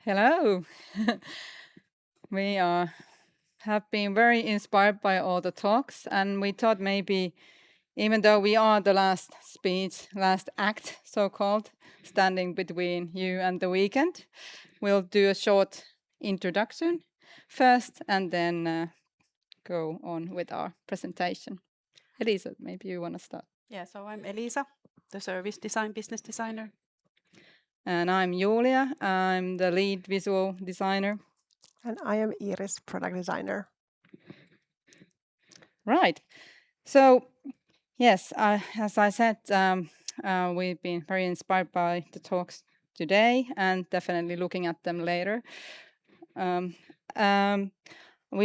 Hello. We have been very inspired by all the talks, and we thought maybe, even though we are the last speech, last act, so-called, standing between you and the weekend, we'll do a short introduction first, and then go on with our presentation. Eliisa, maybe you want to start. Yeah, so I'm Eliisa, the service design business designer. And I'm Julia. I'm the lead visual designer. And I am Iris, product designer. Right. So, yes, as I said, we've been very inspired by the talks today and definitely looking at them later. We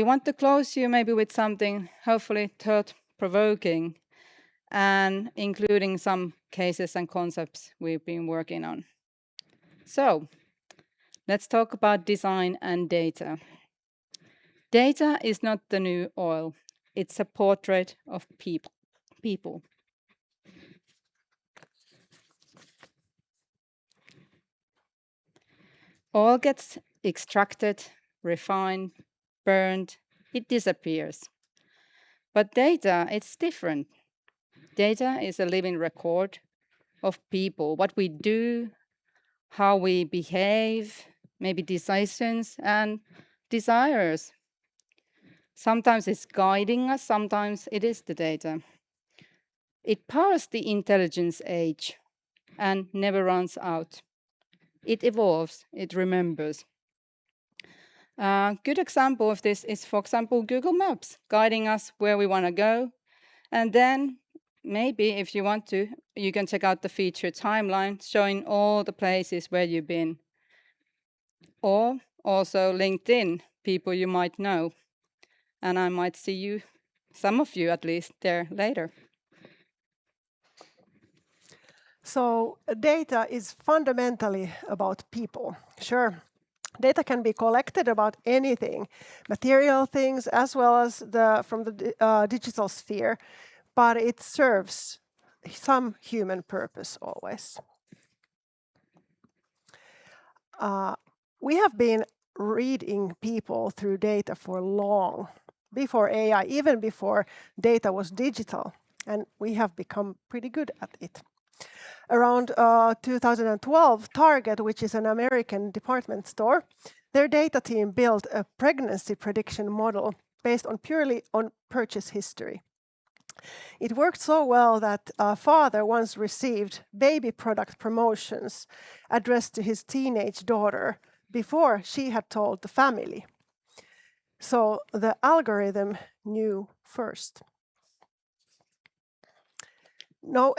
want to close you maybe with something hopefully thought-provoking and including some cases and concepts we've been working on. So, let's talk about design and data. Data is not the new oil. It's a portrait of people. Oil gets extracted, refined, burned, it disappears. But data, it's different. Data is a living record of people, what we do, how we behave, maybe decisions and desires. Sometimes it's guiding us, sometimes it is the data. It powers the intelligence age and never runs out. It evolves, it remembers. A good example of this is, for example, Google Maps, guiding us where we want to go. And then maybe if you want to, you can check out the feature timeline showing all the places where you've been. Or also LinkedIn, people you might know. And I might see you, some of you at least, there later. So data is fundamentally about people. Sure, data can be collected about anything, material things as well as from the digital sphere, but it serves some human purpose always. We have been reading people through data for long, before AI, even before data was digital, and we have become pretty good at it. Around 2012, Target, which is an American department store, their data team built a pregnancy prediction model based purely on purchase history. It worked so well that a father once received baby product promotions addressed to his teenage daughter before she had told the family. So the algorithm knew first. No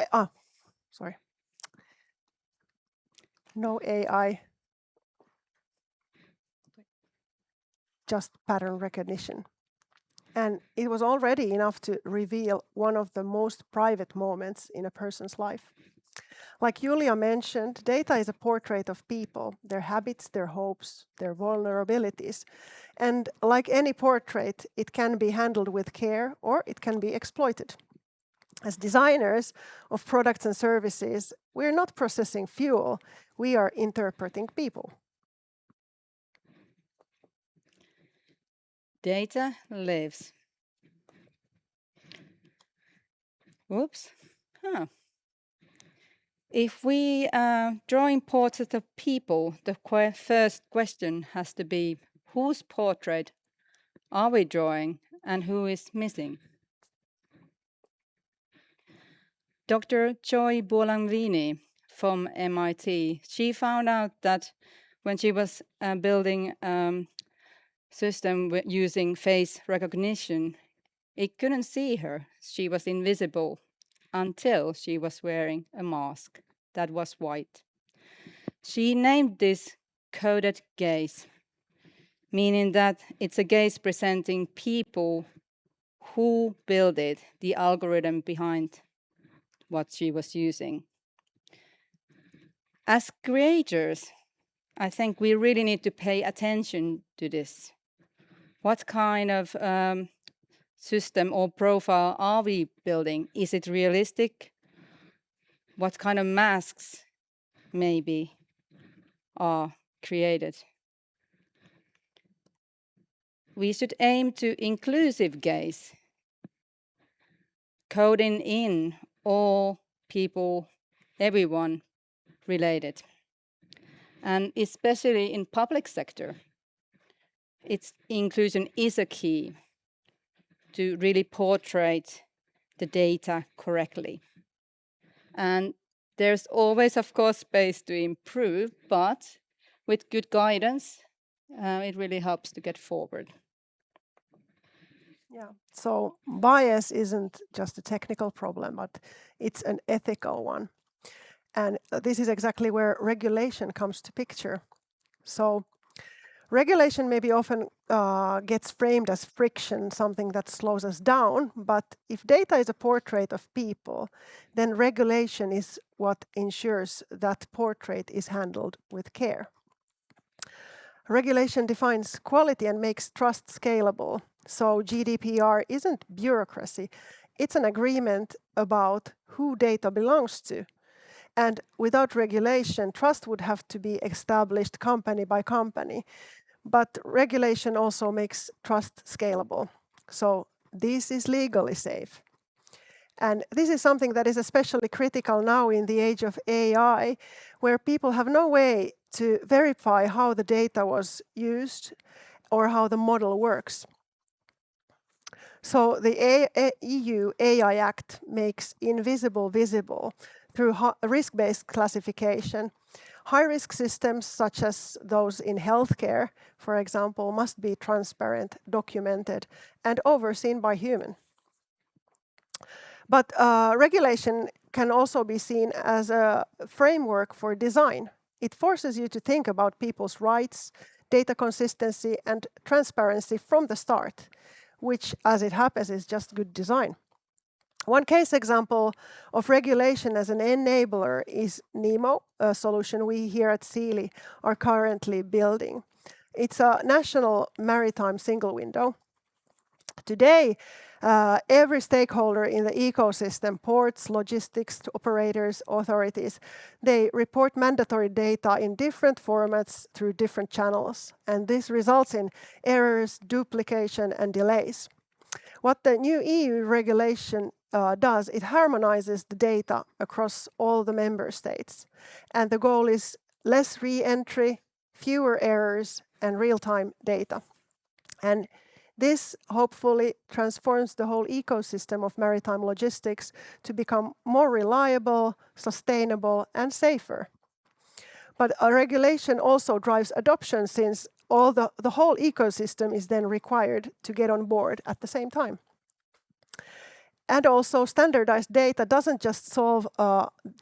AI, just pattern recognition. And it was already enough to reveal one of the most private moments in a person's life. Like Julia mentioned, data is a portrait of people, their habits, their hopes, their vulnerabilities. And like any portrait, it can be handled with care or it can be exploited. As designers of products and services, we're not processing fuel, we are interpreting people. Data lives. Whoops. Huh. If we draw in portraits of people, the first question has to be, whose portrait are we drawing and who is missing? Dr. Joy Buolanvini from MIT, she found out that when she was building a system using face recognition, it couldn't see her. She was invisible until she was wearing a mask that was white. She named this coded gaze, meaning that it's a gaze presenting people who built it, the algorithm behind what she was using. As creators, I think we really need to pay attention to this. What kind of system or profile are we building? Is it realistic? What kind of masks maybe are created? we should aim to inclusive gaze, coding in all people, everyone related. And especially in public sector, its inclusion is a key to really portray the data correctly. And there's always, of course, space to improve, but with good guidance, it really helps to get forward. Yeah. So bias isn't just a technical problem, but it's an ethical one. And this is exactly where regulation comes to picture. So regulation maybe often gets framed as friction, something that slows us down. But if data is a portrait of people, then regulation is what ensures that portrait is handled with care. Regulation defines quality and makes trust scalable. So GDPR isn't bureaucracy, it's an agreement about who data belongs to. And without regulation, trust would have to be established company by company. But regulation also makes trust scalable. So this is legally safe. And this is something that is especially critical now in the age of AI, where people have no way to verify how the data was used or how the model works. So the EU AI Act makes invisible visible through risk-based classification. High-risk systems, such as those in healthcare, for example, must be transparent, documented, and overseen by human. But regulation can also be seen as a framework for design. It forces you to think about people's rights, data consistency, and transparency from the start, which, as it happens, is just good design. One case example of regulation as an enabler is NEMO, a solution we here at Siili are currently building. It's a national maritime single window. Today, every stakeholder in the ecosystem, ports, logistics, operators, authorities, they report mandatory data in different formats through different channels. And this results in errors, duplication, and delays. What the new EU regulation does, it harmonizes the data across all the member states. And the goal is less re-entry, fewer errors, and real-time data. And this hopefully transforms the whole ecosystem of maritime logistics to become more reliable, sustainable, and safer. But a regulation also drives adoption, since the whole ecosystem is then required to get on board at the same time. And also, standardized data doesn't just solve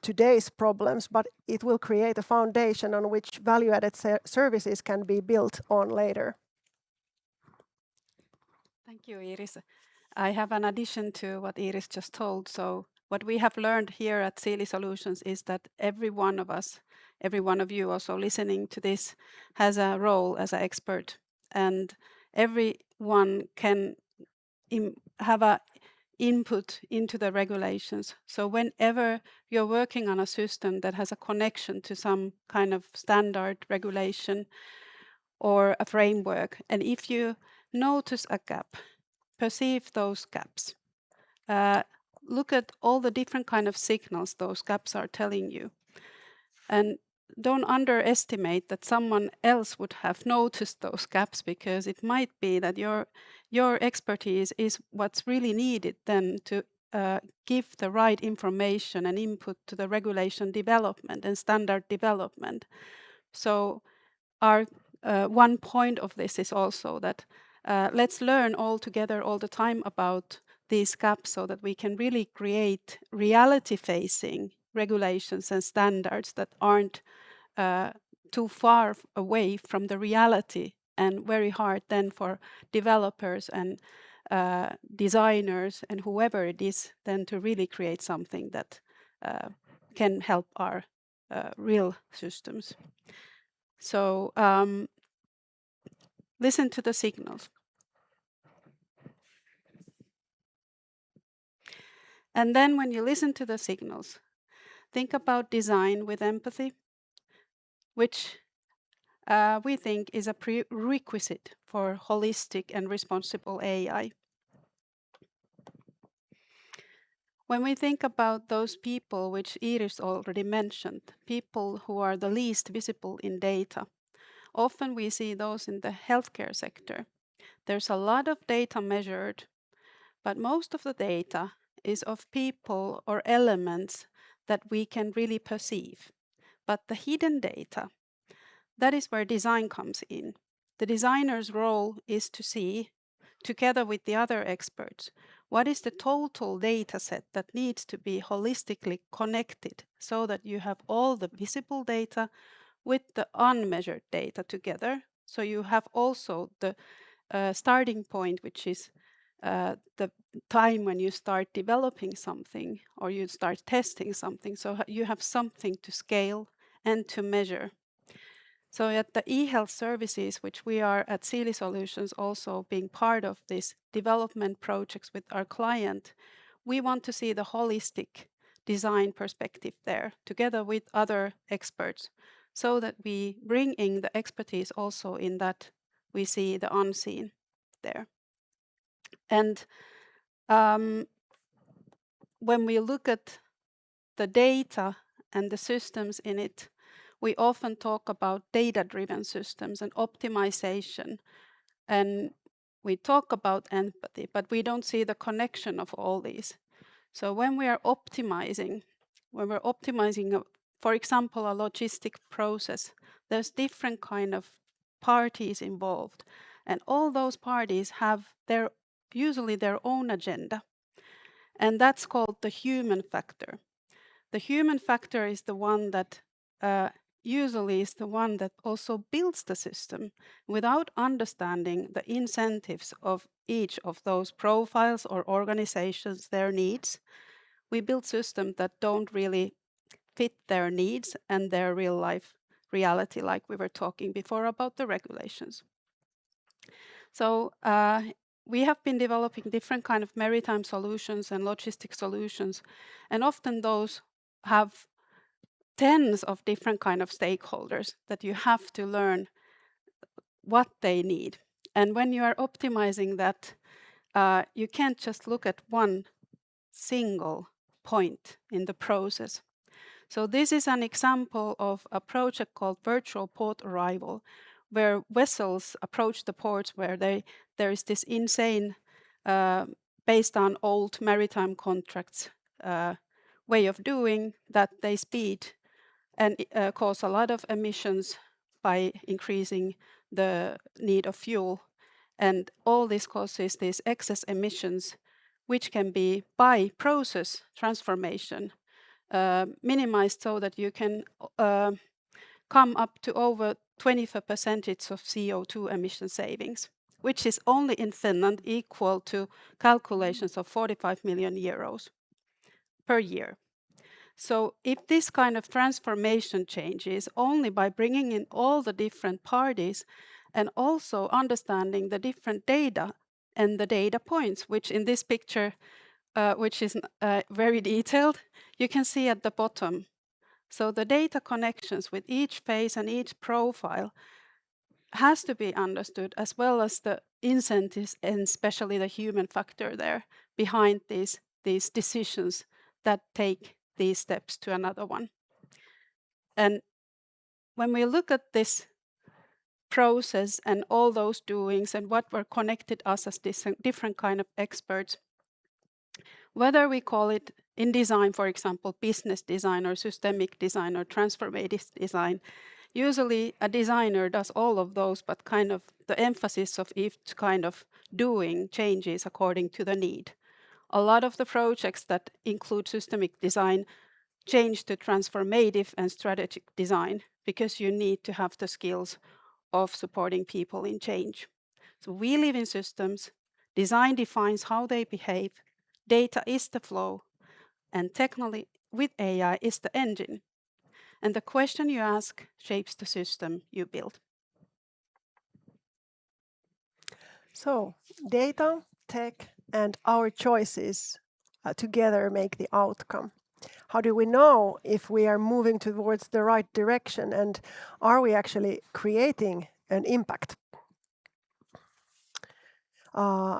today's problems, but it will create a foundation on which value-added services can be built on later. Thank you, Iris. I have an addition to what Iris just told. So what we have learned here at Siili Solutions is that every one of us, every one of you also listening to this, has a role as an expert. And everyone can have an input into the regulations. So whenever you're working on a system that has a connection to some kind of standard regulation or a framework, and if you notice a gap, perceive those gaps, look at all the different kind of signals those gaps are telling you, and don't underestimate that someone else would have noticed those gaps, because it might be that your expertise is what's really needed then to give the right information and input to the regulation development and standard development. So our one point of this is also that let's learn all together all the time about these gaps, so that we can really create reality-facing regulations and standards that aren't too far away from the reality, and very hard then for developers and designers and whoever it is then to really create something that can help our real systems. So listen to the signals. And then when you listen to the signals, think about design with empathy, which we think is a prerequisite for holistic and responsible AI. When we think about those people which Iris already mentioned, people who are the least visible in data, often we see those in the healthcare sector. There's a lot of data measured, but most of the data is of people or elements that we can really perceive. But the hidden data, that is where design comes in. The designer's role is to see, together with the other experts, what is the total data set that needs to be holistically connected so that you have all the visible data with the unmeasured data together. So you have also the starting point, which is the time when you start developing something or you start testing something. So you have something to scale and to measure. So at the e-health services, which we are at Siili Solutions also being part of this development projects with our client, we want to see the holistic design perspective there together with other experts so that we bring in the expertise also in that we see the unseen there. And when we look at the data and the systems in it, we often talk about data-driven systems and optimization. And we talk about empathy, but we don't see the connection of all these. So when we are optimizing, for example, a logistic process, there's different kind of parties involved. And all those parties have usually their own agenda. And that's called the human factor. The human factor is the one that usually is the one that also builds the system without understanding the incentives of each of those profiles or organizations, their needs. We build systems that don't really fit their needs and their real life reality, like we were talking before about the regulations. So we have been developing different kind of maritime solutions and logistic solutions, and often those have tens of different kind of stakeholders that you have to learn what they need. And when you are optimizing that, you can't just look at one single point in the process. So this is an example of a project called Virtual Port Arrival, where vessels approach the ports where there is this insane, based on old maritime contracts, way of doing that they speed and cause a lot of emissions by increasing the need of fuel. And all this causes these excess emissions, which can be by process transformation minimized so that you can come up to over 20% of CO2 emission savings, which is only in Finland equal to calculations of 45 million euros per year. So if this kind of transformation changes only by bringing in all the different parties and also understanding the different data and the data points, which in this picture, which is very detailed, you can see at the bottom. So the data connections with each phase and each profile has to be understood, as well as the incentives and especially the human factor there behind these decisions that take these steps to another one. And when we look at this process and all those doings and what were connected us as different kind of experts, whether we call it in design, for example, business design or systemic design or transformative design, usually a designer does all of those, but kind of the emphasis of each kind of doing changes according to the need. A lot of the projects that include systemic design change to transformative and strategic design because you need to have the skills of supporting people in change. So we live in systems, design defines how they behave, data is the flow, and technology with AI is the engine. And the question you ask shapes the system you build. So data, tech, and our choices together make the outcome. How do we know if we are moving towards the right direction, and are we actually creating an impact?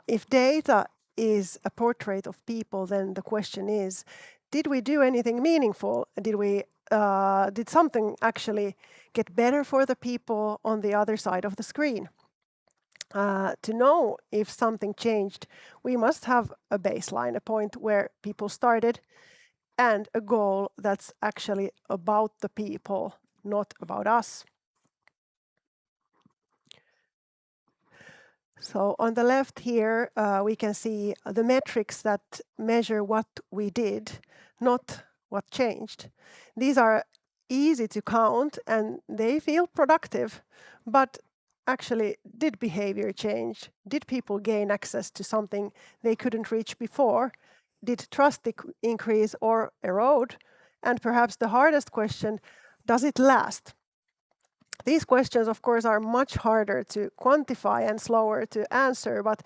If data is a portrait of people, then the question is, did we do anything meaningful? Did something actually get better for the people on the other side of the screen? To know if something changed, we must have a baseline, a point where people started, and a goal that's actually about the people, not about us. So on the left here, we can see the metrics that measure what we did, not what changed. These are easy to count and they feel productive, but actually, did behavior change? Did people gain access to something they couldn't reach before? Did trust increase or erode? And perhaps the hardest question, does it last? These questions, of course, are much harder to quantify and slower to answer, but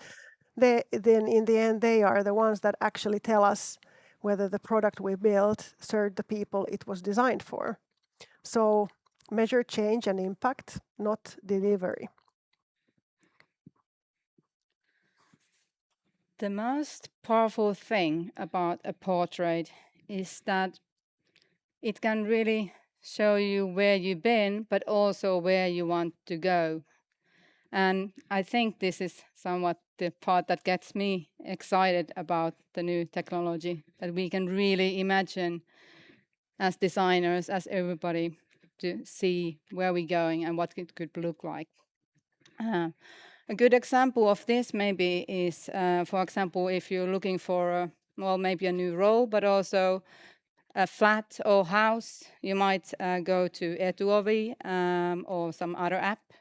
then in the end, they are the ones that actually tell us whether the product we built served the people it was designed for. So measure change and impact, not delivery. The most powerful thing about a portrait is that it can really show you where you've been, but also where you want to go. And I think this is somewhat the part that gets me excited about the new technology, that we can really imagine as designers, as everybody, to see where we're going and what it could look like. A good example of this maybe is, for example, if you're looking for, maybe a new role, but also a flat or house, you might go to Etuovi or some other app.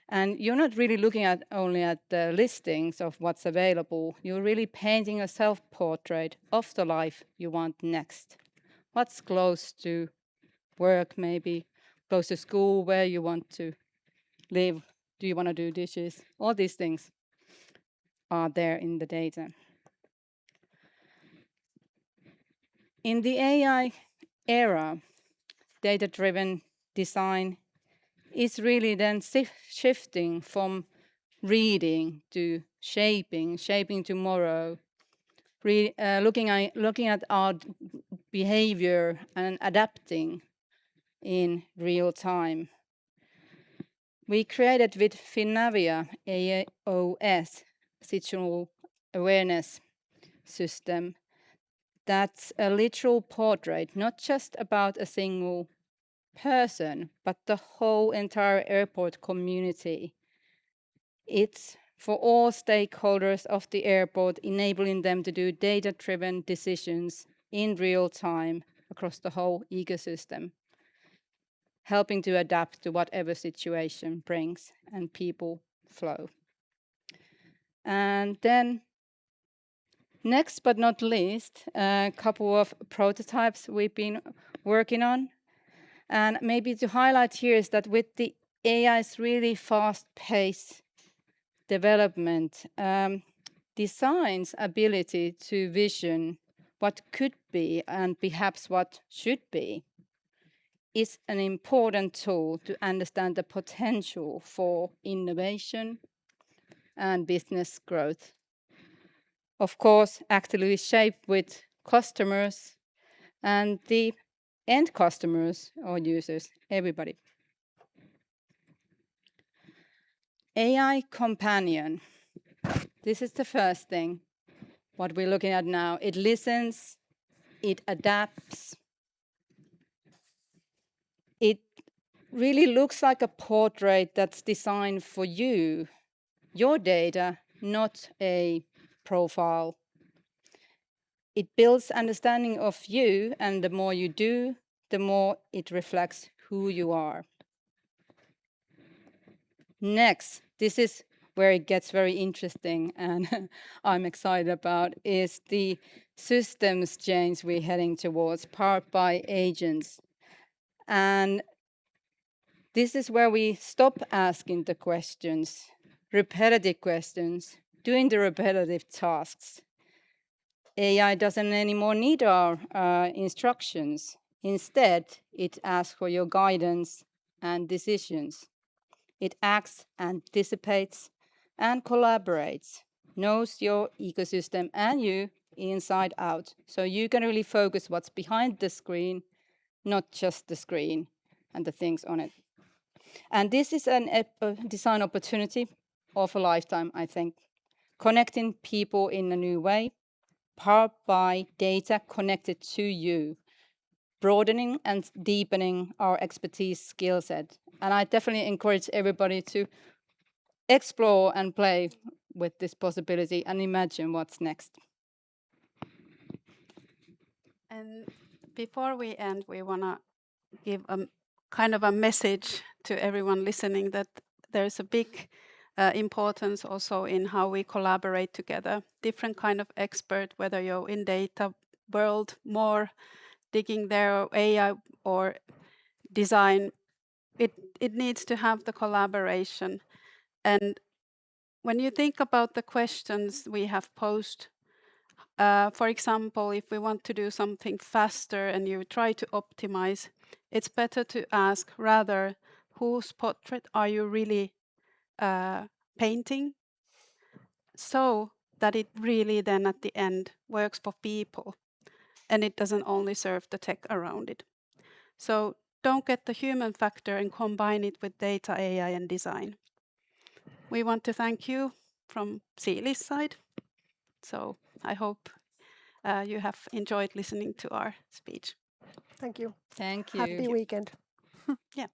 And you're not really looking at only at the listings of what's available. You're really painting a self-portrait of the life you want next. What's close to work, maybe close to school, where you want to live. Do you want to do dishes? All these things are there in the data. In the AI era, data-driven design is really then shifting from reading to shaping tomorrow, looking at our behavior and adapting in real time. We created with Finnavia AOS, Situational Awareness System, that's a literal portrait, not just about a single person, but the whole entire airport community. It's for all stakeholders of the airport, enabling them to do data-driven decisions in real time across the whole ecosystem, helping to adapt to whatever situation brings and people flow. And then, next but not least, a couple of prototypes we've been working on. And maybe to highlight here is that with the AI's really fast-paced development, design's ability to vision what could be and perhaps what should be is an important tool to understand the potential for innovation and business growth. Of course, actively shaped with customers and the end customers or users, everybody. AI companion. This is the first thing, what we're looking at now. It listens, it adapts. It really looks like a portrait that's designed for you, your data, not a profile. It builds understanding of you, and the more you do, the more it reflects who you are. Next, this is where it gets very interesting and I'm excited about, is the systems change we're heading towards, powered by agents. And this is where we stop asking the questions, repetitive questions, doing the repetitive tasks, AI doesn't anymore need our instructions. Instead, it asks for your guidance and decisions. It acts, anticipates, and collaborates, knows your ecosystem and you inside out. So you can really focus what's behind the screen, not just the screen and the things on it. And this is a design opportunity of a lifetime, I think. Connecting people in a new way, powered by data connected to you, broadening and deepening our expertise skill set. And I definitely encourage everybody to explore and play with this possibility and imagine what's next. And before we end, we want to give a kind of a message to everyone listening that there's a big importance also in how we collaborate together. Different kind of expert, whether you're in data world, more digging there, AI or design, it needs to have the collaboration. And when you think about the questions we have posed, for example, if we want to do something faster and you try to optimize, it's better to ask rather whose portrait are you really painting, so that it really then at the end works for people and it doesn't only serve the tech around it. So don't get the human factor and combine it with data, AI and design. We want to thank you from Siili's side. So I hope you have enjoyed listening to our speech. Thank you. Thank you. Happy weekend. Yeah.